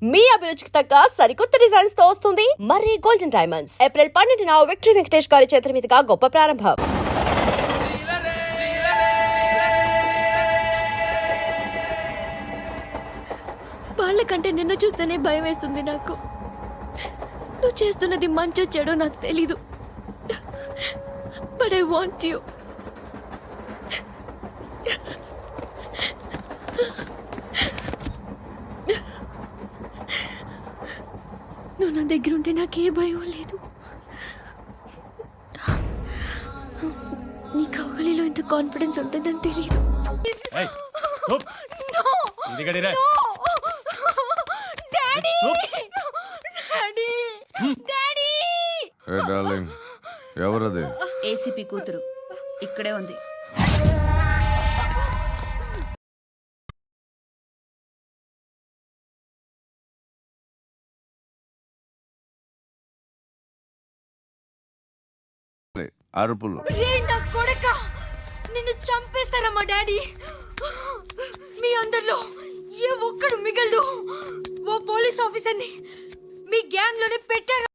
మీ అభిరుచికి తగ్గ సరికొత్త డిజైన్స్ తో వస్తుంది మర్రి గోల్డెన్ డైమండ్స్. ఏప్రిల్ 12న విక్టరీ వెంకటేష్ గారి చేతుల మీదుగా గొప్ప ప్రారంభం. వాళ్ళకంటే నిన్ను చూస్తేనే భయం వేస్తుంది నాకు. నువ్వు చేస్తున్నది మంచో చెడో నాకు తెలీదు, బట్ ఐ వాంట్ యూ. నువ్వు నా దగ్గర ఉంటే నాకే భయం లేదు. నీ కౌగలిలో ఇంత కాన్ఫిడెన్స్ ఉంటుందని తెలీదు. ఎవరది? ఏసీపీ కూతురు ఇక్కడే ఉంది. అరుపులు. నిన్ను చంపేస్తారా మా డాడీ? మీ అందరిలో ఏ ఒక్కడు మిగలడు. ఓ పోలీస్ ఆఫీసర్ని మీ గ్యాంగ్ లోనే పెట్టారు.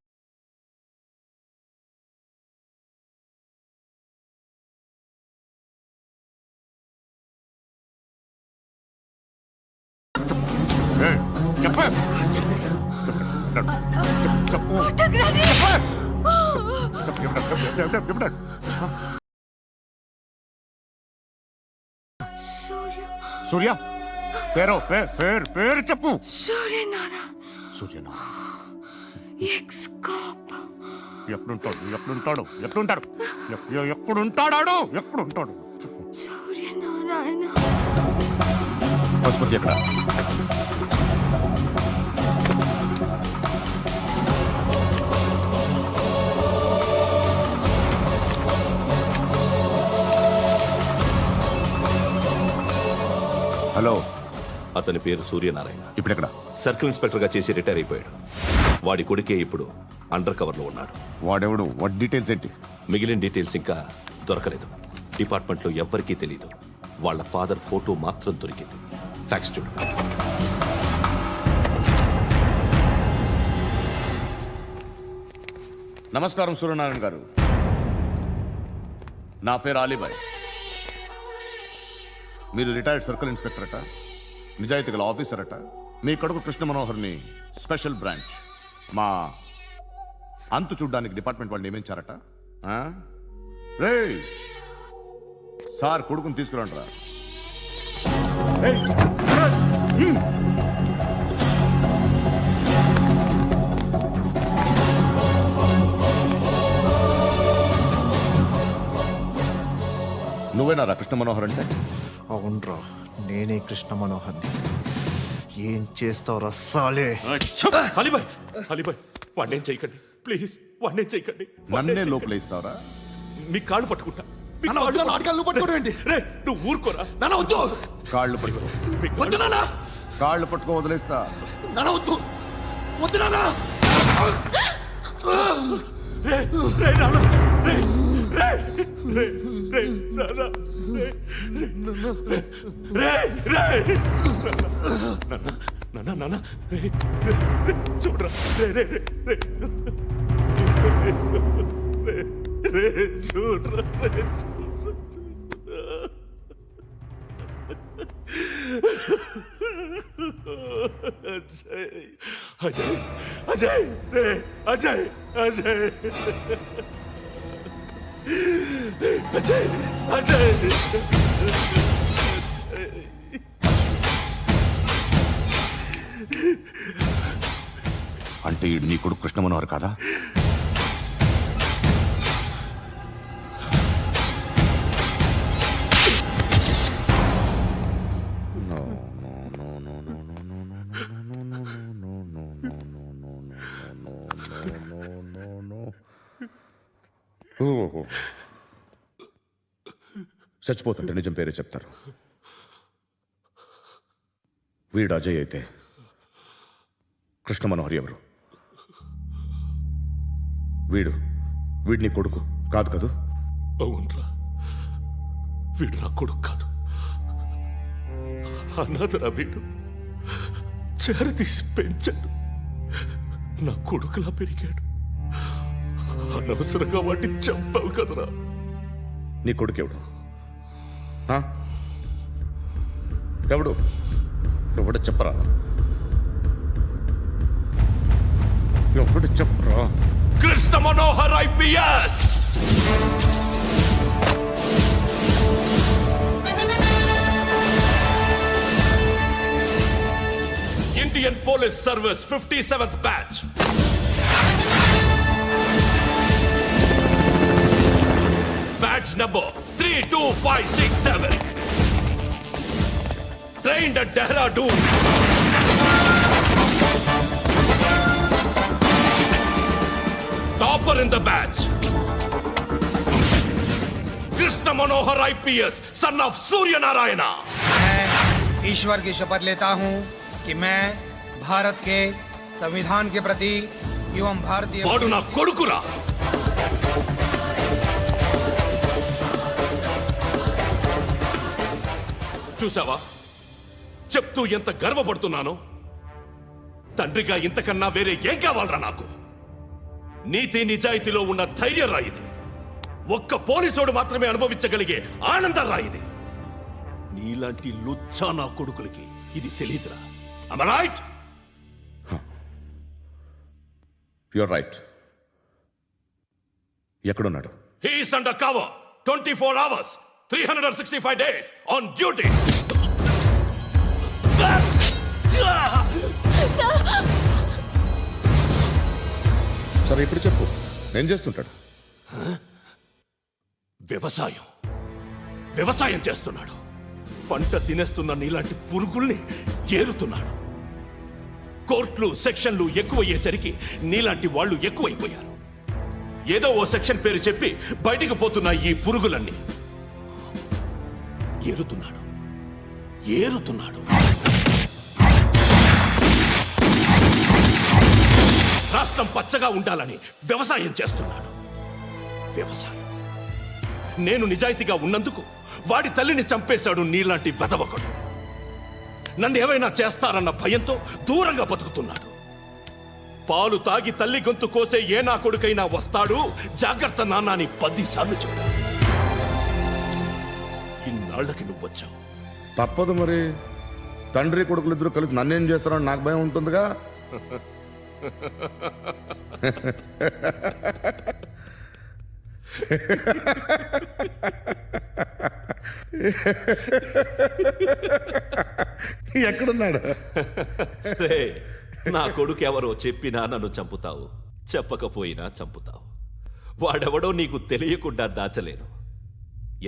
సూర్య పేరు పేరు చెప్పు. సూర్యనారాయణ. Suryanarayana ex cop. ఎప్పుడుంటాడు చెప్పు. సూర్యనారాయణ. ఆసుపత్రి ఎక్కడ? హలో, అతని పేరు సూర్యనారాయణ. ఇప్పుడెక్కడ? సర్కిల్ ఇన్స్పెక్టర్ గా చేసి రిటైర్ అయిపోయాడు. వాడి కొడుకే ఇప్పుడు అండర్ కవర్ లో ఉన్నాడు. వాడెవడు? వాట్ డీటెయిల్స్ ఏంటి? మిగిలిన డీటెయిల్స్ ఇంకా దొరకలేదు. డిపార్ట్మెంట్ లో ఎవ్వరికీ తెలియదు. వాళ్ళ ఫాదర్ ఫోటో మాత్రం దొరికింది. ఫ్యాక్స్ చూడు. నమస్కారం సూర్యనారాయణ గారు. నా పేరు అలీబాయ్. మీరు రిటైర్డ్ సర్కిల్ ఇన్స్పెక్టర్ అట, నిజాయితీ గల ఆఫీసర్ అట. మీ కొడుకు కృష్ణ మనోహర్ని స్పెషల్ బ్రాంచ్ మా అంతు చూడ్డానికి డిపార్ట్మెంట్ వాళ్ళు నియమించారట. రే సార్, కొడుకుని తీసుకురండిరా. నువ్వేనారా కృష్ణ మనోహర్ అంటే? అవునరా, నేనే కృష్ణ మనోహర్ని. ఏం చేస్తావురా సాలే? అలీబాయ్ వాడినేం చేయకండి ప్లీజ్, వాడినేం చేయకండి. నన్నే లోపల ఇస్తావరా? మీ కాళ్ళు పట్టుకుంటా. నువ్వు ఊరుకోరా. కాళ్ళు పట్టుకో. కాళ్ళు పట్టుకో వదిలేస్తా. చూడరా, అజయ్ అజయ్ రే అజయ్ అజయ్ అజయ్ అజయ్. అంటే ఈడు నీ కొడుకు కృష్ణ మనోహర్ కాదా? చచ్చిపోతుంటే నిజం పేరే చెప్తారు. వీడు అజయ్ అయితే కృష్ణ మనోహర్ ఎవరు? వీడిని కొడుకు కాదు కదూ? అవునరా, వీడు నా కొడుకు కాదు, అనాథరా వీడు. చేరదీసి పెంచాడు. నా కొడుకులా పెరిగాడు. అనవసరంగా వాటిని చంపావు కదరా. నీ కొడుకెవడు? ఆ? ఎవడు ఎవడు చెప్పరా? ఎవడు చెప్పరా? Krishna Manohar IPS. Indian police service 57th batch. Badge number 32567. Trained at Dehradun. Topper in the batch. Krishna Manohar IPS, son of Surya Narayana. मैं ईश्वर की शपथ लेता हूँ कि मैं भारत के संविधान के प्रति एवं भारतीय వాడు నా కొడుకురా. చూసావా, చెప్తూ ఎంత గర్వపడుతున్నానో. తండ్రిగా ఇంతకన్నా వేరే ఏం కావాలరా నాకు? నీతి నిజాయితీలో ఉన్న ధైర్యం రాయిది. ఒక్క పోలీసోడు మాత్రమే అనుభవించగలిగే ఆనందం రాయిది. నీలాంటి లుచ్చా నా కొడుకులకి ఇది తెలియదురా. Am I right? You're right. ఎక్కడున్నాడు? He is under cover 24 hours 365 days on duty. సరే ఇప్పుడు చెప్పు, ఏం చేస్తుంటాడు? వ్యవసాయం చేస్తున్నాడు. పంట తినేస్తున్న నీలాంటి పురుగుల్ని ఏరుతున్నాడు. కోర్టులు సెక్షన్లు ఎక్కువయ్యేసరికి నీలాంటి వాళ్ళు ఎక్కువైపోయారు. ఏదో ఓ సెక్షన్ పేరు చెప్పి బయటికి పోతున్న ఈ పురుగులన్నీ ఏరుతున్నాడు. రాష్ట్రం పచ్చగా ఉండాలని వ్యవసాయం చేస్తున్నాడు. నేను నిజాయితీగా ఉన్నందుకు వాడి తల్లిని చంపేశాడు నీలాంటి వెధవకుడు. నన్ను ఏమైనా చేస్తారన్న భయంతో దూరంగా బతుకుతున్నాడు. పాలు తాగి తల్లి గొంతు కోసే ఏ నా కొడుకైనా వస్తాడు, జాగ్రత్త నాన్న అని 10 సార్లు చెప్పాడు. ఇన్నాళ్లకి నువ్వు వచ్చావు. తప్పదు మరి. తండ్రి కొడుకులు ఇద్దరు కలిసి నన్నేం చేస్తారని నాకు భయం ఉంటుందిగా. ఎక్కడున్నాడు? రే, నా కొడుకు ఎవరో చెప్పినా నన్ను చంపుతావు, చెప్పకపోయినా చంపుతావు. వాడెవడో నీకు తెలియకుండా దాచలేను.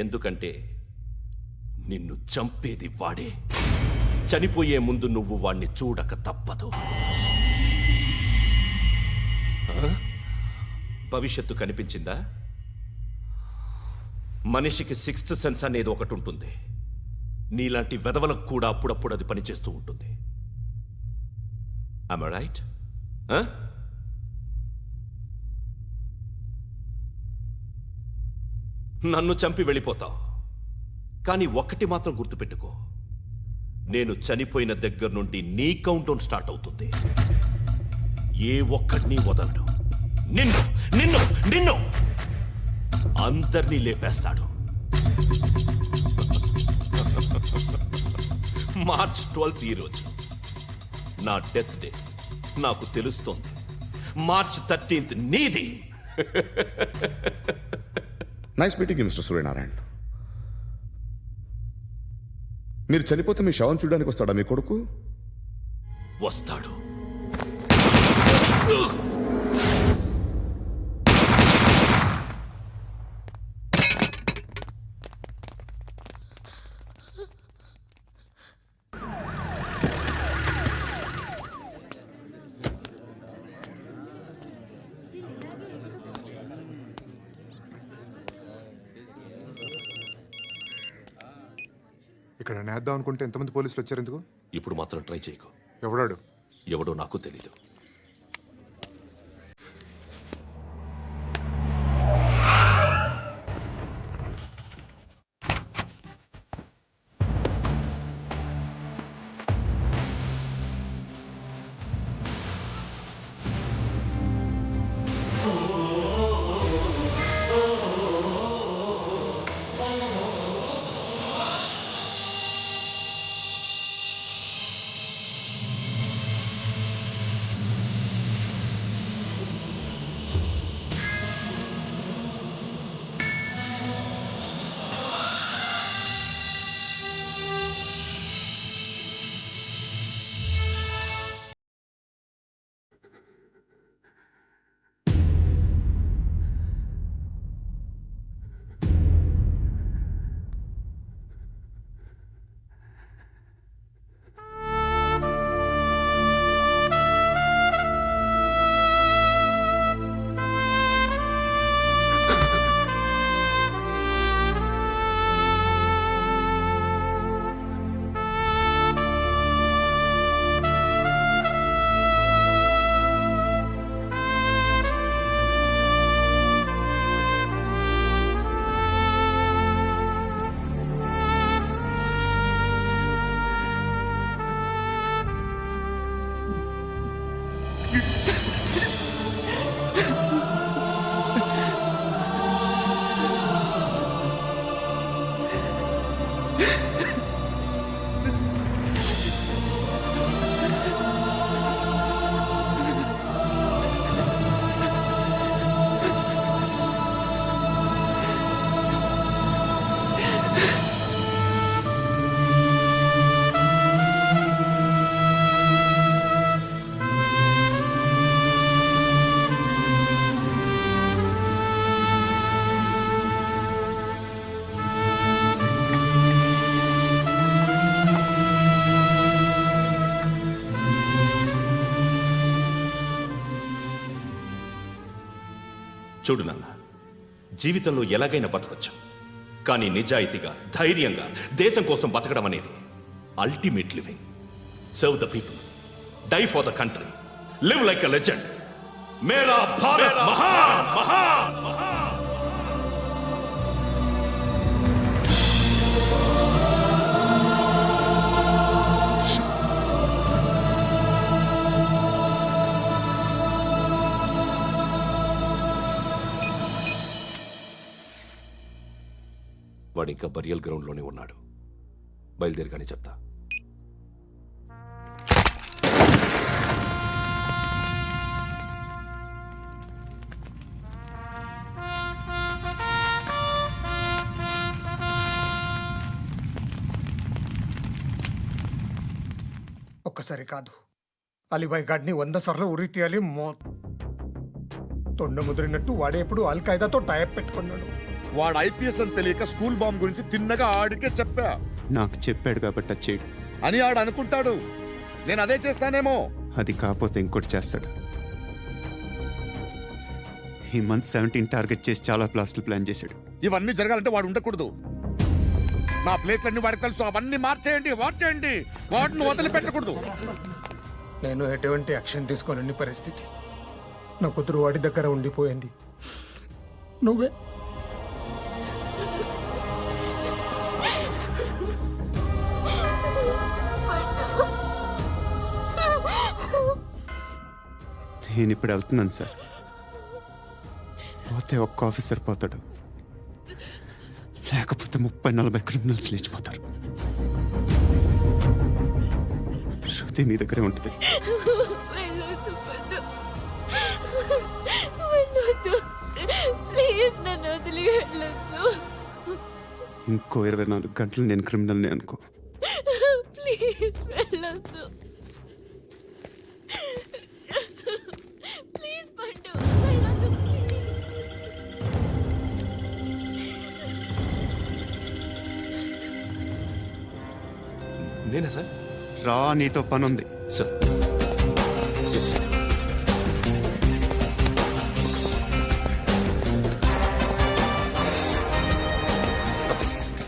ఎందుకంటే నిన్ను చంపేది వాడే. చనిపోయే ముందు నువ్వు వాణ్ణి చూడక తప్పదు. భవిష్యత్తు కనిపించిందా? మనిషికి 6th సెన్స్ అనేది ఒకటి ఉంటుంది. నీలాంటి వెధవలకు కూడా అప్పుడప్పుడు అది పనిచేస్తూ ఉంటుంది. Am I right? నన్ను చంపి వెళ్ళిపోతావు. కానీ ఒక్కటి మాత్రం గుర్తుపెట్టుకో, నేను చనిపోయిన దగ్గర నుండి నీ కౌంటౌన్ స్టార్ట్ అవుతుంది. ఏ ఒక్కడిని వదలడు. నిన్ను నిన్ను నిన్ను అందరినీ లేపేస్తాడు. మార్చ్ 12th ఈ రోజు నా డెత్ డే. నాకు తెలుస్తోంది. మార్చ్ 13th నీది. Nice meeting you mister Suryanarayan. మీరు చనిపోతే మీ శవం చూడడానికి వస్తాడా మీ కొడుకు? వస్తాడు. ఇక్కడ నేద్దాం అనుకుంటే ఎంతమంది పోలీసులు వచ్చారు ఎందుకు? ఇప్పుడు మాత్రం ట్రై చేయకు. ఎవడాడు? ఎవడో నాకు తెలీదు. చూడు నాన్న, జీవితంలో ఎలాగైనా బతకొచ్చు, కానీ నిజాయితీగా ధైర్యంగా దేశం కోసం బతకడం అనేది ultimate living. Serve the people, die for the country, live like a legend. మేరా భారత్ మహాన్ మహాన్ మహాన్. వాడు ఇంకా బరియల్ గ్రౌండ్లోనే ఉన్నాడు. బయలుదేరగానే చెప్తా. ఒక్కసారి కాదు, అలీబాయ్ గాడిని 100 సార్లు ఉరి తీయాలి. తొండ ముదిరినట్టు వాడే ఎప్పుడు అల్ ఖైదాతో టైప్ పెట్టుకున్నాడు. వాడు ఐపీఎస్ అని తెలియక స్కూల్ బాంబ్ గురించి తిన్నగా ఆడికే చెప్పా నాకు చెప్పాడు కాబట్టి అది చేయడు. అని ఆడు అనుకుంటాడు. నేను అదే చేస్తానేమో. అది కాకపోతే ఇంకోటి చేస్తాడు. ఈ మంత్ 17 టార్గెట్ చేసి చాలా ప్లాస్టులు ప్లాన్ చేశాడు. ఇవన్నీ జరగాలంటే వాడు ఉండకూడదు. నా ప్లేస్లన్నీ వాడికి తెలుసు. అవన్నీ మార్చేయండి, వార్చేయండి. వాటిని వదిలిపెట్టకూడదు. నేను ఎటువంటి యాక్షన్ తీసుకోలేని పరిస్థితి. నా కూతురు వాడి దగ్గర ఉండిపోయింది. నువ్వే నేను ఇప్పుడు వెళ్తున్నాను సార్. పోతే ఒక్క ఆఫీసర్ పోతాడు, లేకపోతే 30-40 క్రిమినల్స్ లేచిపోతారు. శృతి మీ దగ్గరే ఉంటుంది. వెళ్ళొద్దు పద్దు, వెళ్ళొద్దు ప్లీజ్, నన్ను వదిలి వెళ్ళొద్దు ఇంకో 24 గంటలు నేను క్రిమినల్ని అనుకో. ప్లీజ్ వెళ్ళొద్దు ప్లీజ్ పట్టు, వెళ్ళొద్దు ప్లీజ్. నేనా సార్? రా, నీతో పని ఉంది. సార్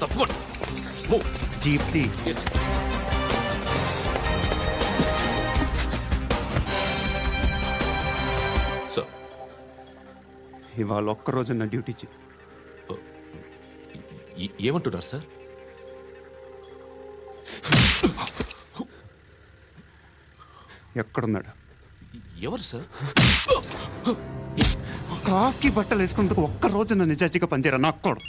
తప్పకుండా. జీప్తి సార్, ఇవాళ ఒక్కరోజు నా డ్యూటీ చేయి. ఏమంటున్నారు సార్? ఎక్కడున్నాడు? ఎవరు సార్? కాకి బట్టలు వేసుకున్నందుకు ఒక్కరోజు నా నిజాయితీగా పనిచేయరా నాకు కూడా.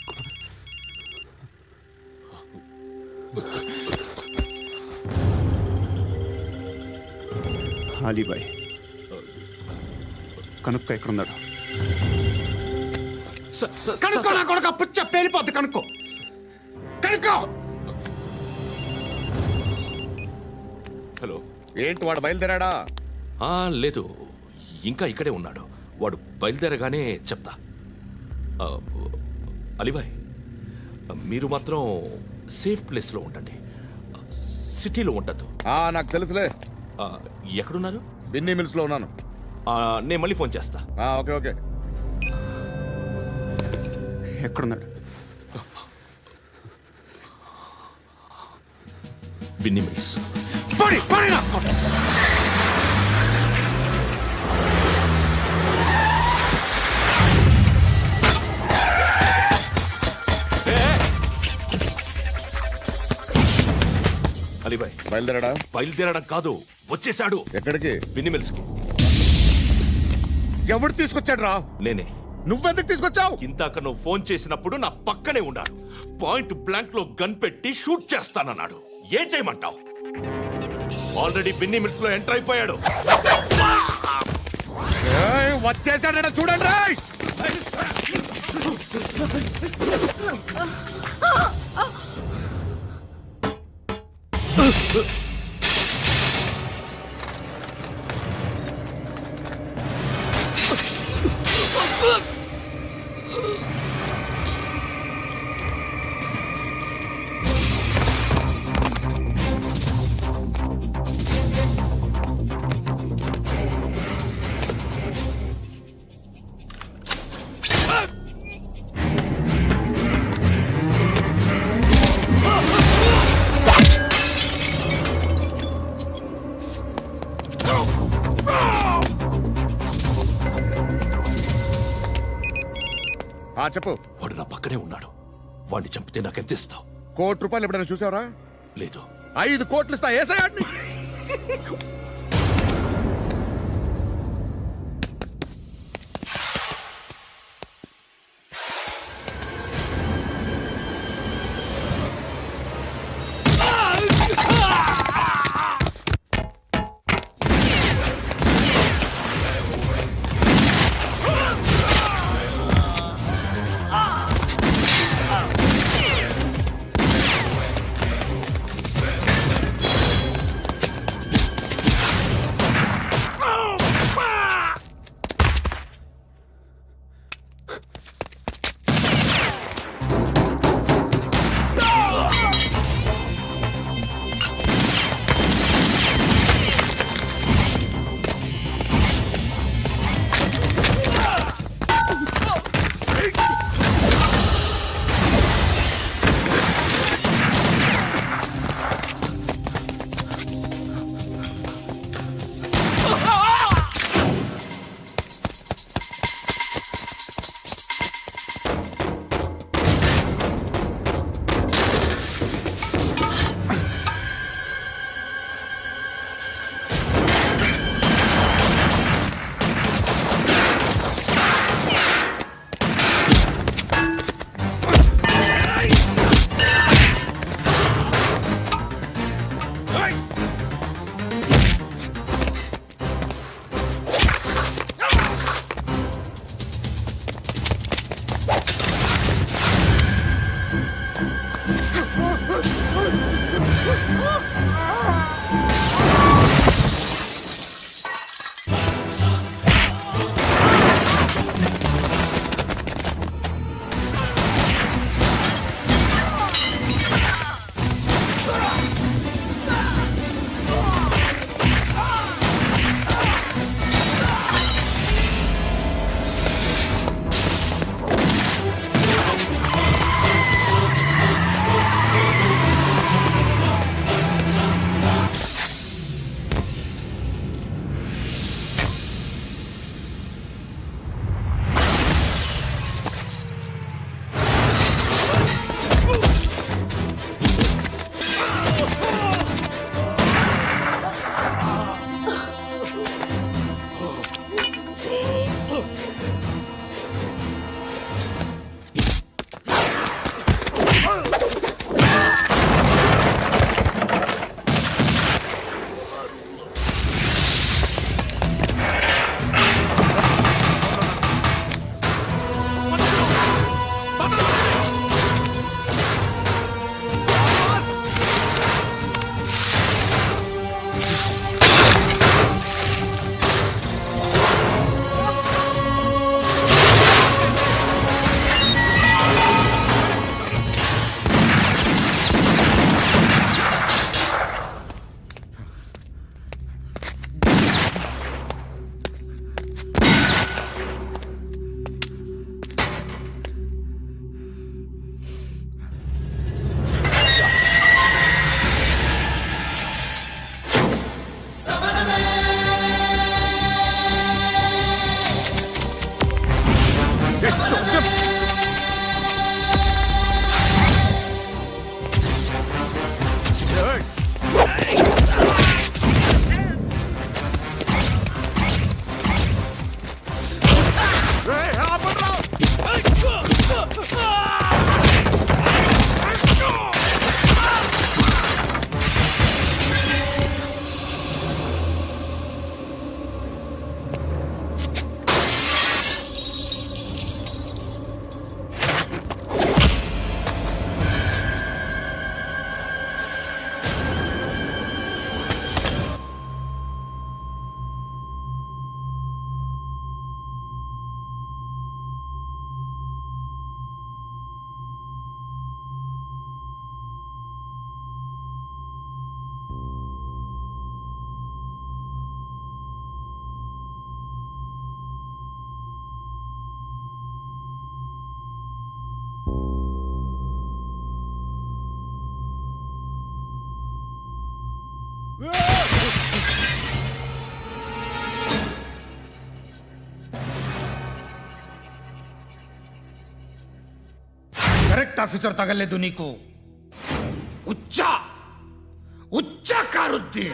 అలీబాయ్ కనుక్కో ఎక్కడున్నాడు. కనుక్కో నా కొడుకు, పుచ్చ పేలిపోద్ది. కనుక్కో కనుక్కో. హలో, ఏంటి వాడు బయలుదేరాడా? లేదు, ఇంకా ఇక్కడే ఉన్నాడు. వాడు బయలుదేరగానే చెప్తా. అలీబాయ్, మీరు మాత్రం సేఫ్ ప్లేస్లో ఉండండి, సిటీలో ఉండద్దు. నాకు తెలుసులే. ఎక్కడున్నారు? బిన్నీ మిల్స్ లో ఉన్నాను. నేను మళ్ళీ ఫోన్ చేస్తా. Okay okay. ఎక్కడున్నాడు? బిన్నీ మిల్స్. అలీబాయ్ బయలుదేరాడా? బయలుదేరడం కాదు, వచ్చేశాడు. ఎక్కడికి? బిన్నీ మిల్స్ కి. ఎవడు తీసుకొచ్చాడు రా? నేనే. నువ్వెందుకు తీసుకొచ్చావు? ఇందాక నువ్వు ఫోన్ చేసినప్పుడు నా పక్కనే ఉన్నాడు. పాయింట్ బ్లాంక్ లో గన్ పెట్టి షూట్ చేస్తానన్నాడు. ఏం చేయమంటావు? ఆల్రెడీ బిన్నీ మిల్స్ లో ఎంటర్ అయిపోయాడు. వచ్చేసాడ చూడండి రా. చెప్పు. వాడు నా పక్కనే ఉన్నాడు. వాడిని చంపితే నాకెంత ఇస్తావు? ₹1,00,00,000 ఎప్పుడైనా చూసావరా? లేదు. 5 కోట్లు ఇస్తా. ఏసయాడిని. కరెక్ట్ ఆఫీసర్ తగలేదు నీకు ఉచ్చ కారుద్ది.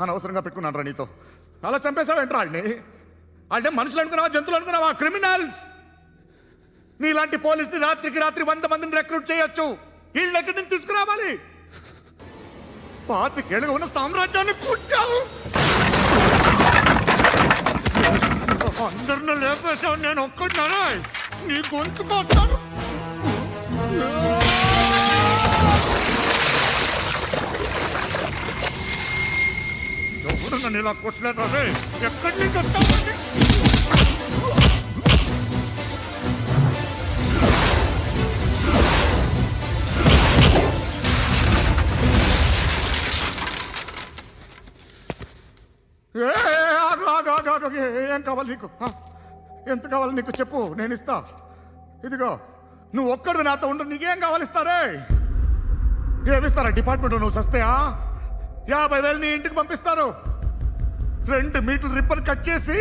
అనవసరంగా పెట్టుకున్నాను రా నీతో. అలా చంపేశావేంట్రా వాళ్ళని? అంటే మనుషులు అనుకున్నావా, జంతువులు అనుకున్నావా? క్రిమినల్స్. నీలాంటి పోలీసుని రాత్రికి రాత్రి 100 మందిని రిక్రూట్ చేయొచ్చు. వీళ్ళ దగ్గర నుంచి తీసుకురావాలి. 25 ఏళ్ళుగా ఉన్న సామ్రాజ్యాన్ని కూర్చావు. అందరిని లేపేశావు, నేను ఒక్కడినారా? నీ గొంతుకొస్తాను. ఎవరు నన్ను ఇలా కొట్టలేదు రే? ఎక్కడి నుంచి వస్తామండి? ఏం కావాలి నీకు? ఎంత కావాలి నీకు చెప్పు, నేను ఇస్తా. ఇదిగో నువ్వు ఒక్కడు నాతో ఉండు. నీకేం కావాలి ఇస్తారే? ఏమిస్తారా డిపార్ట్మెంట్? నువ్వు సస్తేయా 50,000 నీ ఇంటికి పంపిస్తారు. 2 మీటర్లు రిబ్బన్ కట్ చేసి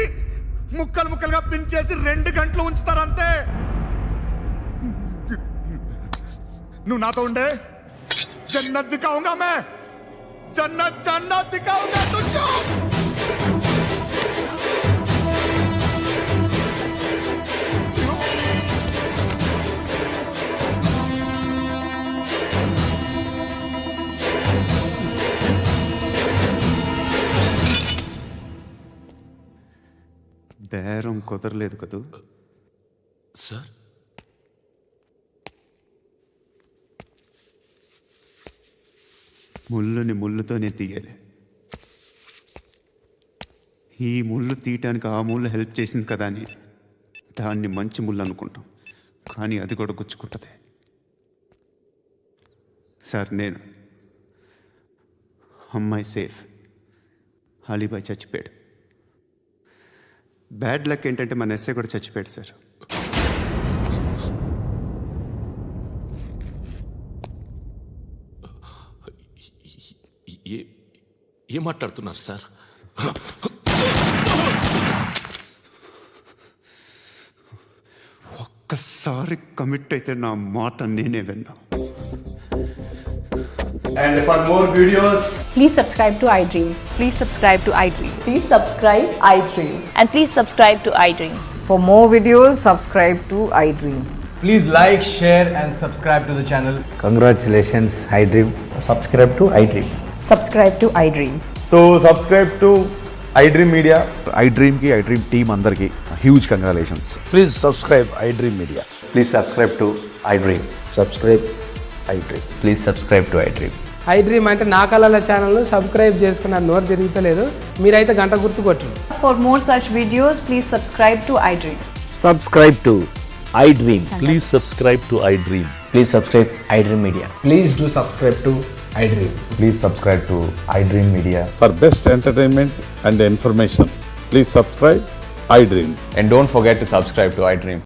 ముక్కలు ముక్కలుగా పిన్ చేసి 2 గంటలు ఉంచుతారు అంతే. నువ్వు నాతో ఉండే జన్నత్ దిఖాऊंगा मैं, जन्नत दिखाऊंगा तुझको. బేరం కుదరలేదు కదూ. సార్, ముళ్ళుని ముళ్ళుతోనే తీయాలి. ఈ ముళ్ళు తీయటానికి ఆ ముళ్ళు హెల్ప్ చేసింది కదా అని దాన్ని మంచి ముళ్ళు అనుకుంటాం, కానీ అది కూడా గుచ్చుకుంటుంది. సార్, నేను అమ్మాయి సేఫ్, అలీబాయ్ చచ్చిపోయాడు. బ్యాడ్ లక్ ఏంటంటే మన ఎస్ఐ కూడా చచ్చిపోయాడు సార్. ఏం మాట్లాడుతున్నారు సార్? ఒక్కసారి కమిట్ అయితే నా మాట నేనే విన్నా. And for more videos, Please subscribe to iDream. Please subscribe to iDream. Please subscribe iDream. And please subscribe to iDream. For more videos, subscribe to iDream. Please like, share and subscribe to the channel. congratulations, iDream. Subscribe to iDream. Subscribe to iDream. So subscribe to iDream Media. iDream ki iDream team andarki huge congratulations. Please subscribe iDream Media. Please subscribe to iDream. Subscribe iDream. Please subscribe to iDream. iDream అంటే నా కళల channel subscribe చేసుకున్న నోరు తిరుగుతలేదు. మీరైతే గంట గుర్తు కొట్టండి. For more such videos, please subscribe to iDream. Subscribe to iDream. Please subscribe to iDream. Please subscribe iDream Media. Please do subscribe to iDream. Please subscribe to iDream Media. For best entertainment and information, please subscribe iDream. And don't forget to subscribe to iDream.